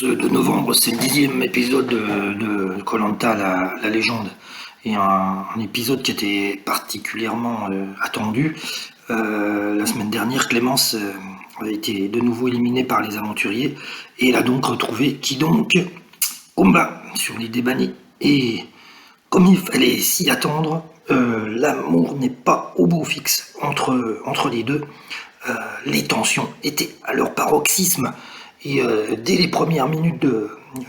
De novembre, c'est le 10e épisode de koh la légende. Et un épisode qui était particulièrement attendu. La semaine dernière, Clémence avait été de nouveau éliminée par les aventuriers. Et elle a donc retrouvé qui donc Kumba sur l'île des bannis. Et comme il fallait s'y attendre, l'amour n'est pas au beau fixe entre les deux. Les tensions étaient à leur paroxysme. Et dès les premières minutes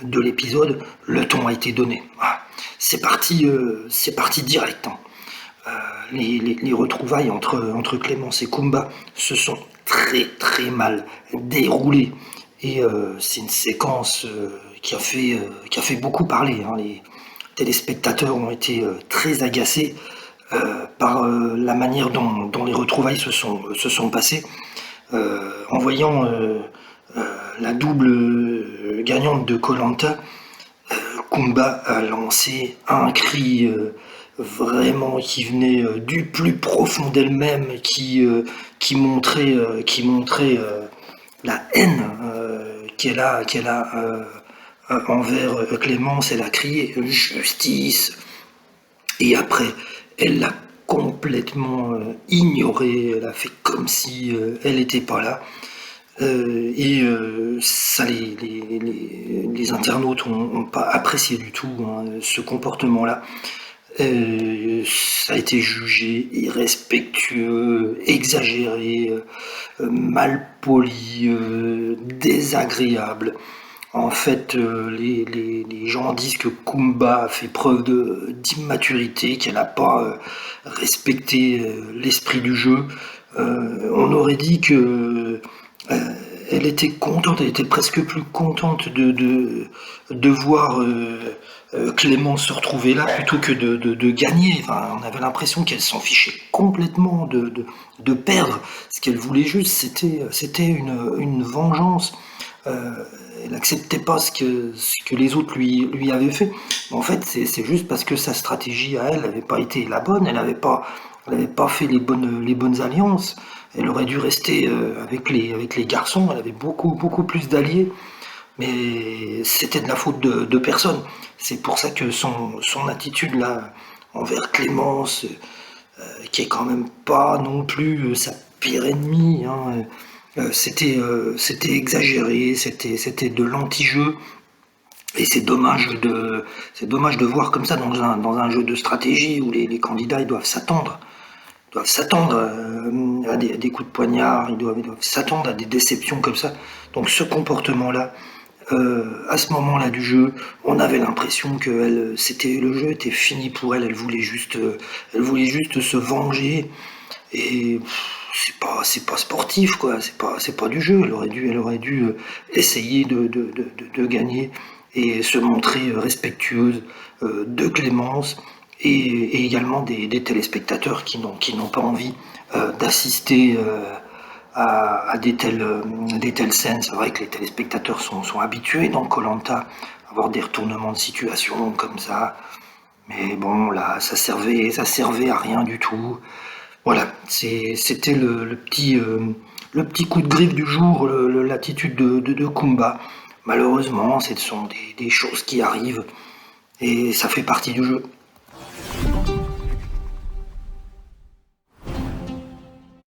de l'épisode, le ton a été donné. Ah, c'est parti direct, hein. Les retrouvailles entre Clémence et Kumba se sont très très mal déroulées. Et c'est une séquence qui a fait beaucoup parler, hein. Les téléspectateurs ont été très agacés par la manière dont les retrouvailles se sont passées. En voyant la double gagnante de koh Kumba a lancé un cri vraiment qui venait du plus profond d'elle-même, qui montrait la haine qu'elle a envers Clémence. Elle a crié justice, et après elle l'a complètement ignoré. Elle a fait comme si elle n'était pas là. Ça, les internautes n'ont pas apprécié du tout, hein, ce comportement-là. Ça a été jugé irrespectueux, exagéré, mal poli, désagréable. En fait, les gens disent que Kumba a fait preuve d'immaturité, qu'elle n'a pas respecté l'esprit du jeu. On aurait dit que elle était contente, elle était presque plus contente de voir Clémence se retrouver là plutôt que de gagner. Enfin, on avait l'impression qu'elle s'en fichait complètement de perdre. Ce qu'elle voulait juste, c'était une vengeance. Elle n'acceptait pas ce que les autres lui avaient fait. Mais en fait, c'est juste parce que sa stratégie à elle n'avait pas été la bonne. Elle n'avait pas fait les bonnes alliances. Elle aurait dû rester avec les garçons. Elle avait beaucoup plus d'alliés. Mais c'était de la faute de personne. C'est pour ça que son attitude là envers Clémence, qui est quand même pas non plus sa pire ennemie, hein, c'était exagéré, c'était de l'anti-jeu. Et c'est dommage de voir comme ça dans un jeu de stratégie où les candidats ils doivent s'attendre à des coups de poignard, ils doivent s'attendre à des déceptions comme ça. Donc ce comportement-là, à ce moment-là du jeu, on avait l'impression que le jeu était fini pour elle. Elle voulait juste se venger. Et c'est pas sportif, quoi. C'est pas du jeu. Elle aurait dû essayer de gagner et se montrer respectueuse de Clémence, et également des téléspectateurs qui n'ont pas envie d'assister à des telles scènes. C'est vrai que les téléspectateurs sont habitués dans koh à avoir des retournements de situation comme ça. Mais bon, là, ça servait à rien du tout. Voilà, c'était le petit coup de griffe du jour, l'attitude de Kumba. Malheureusement, ce sont des choses qui arrivent et ça fait partie du jeu.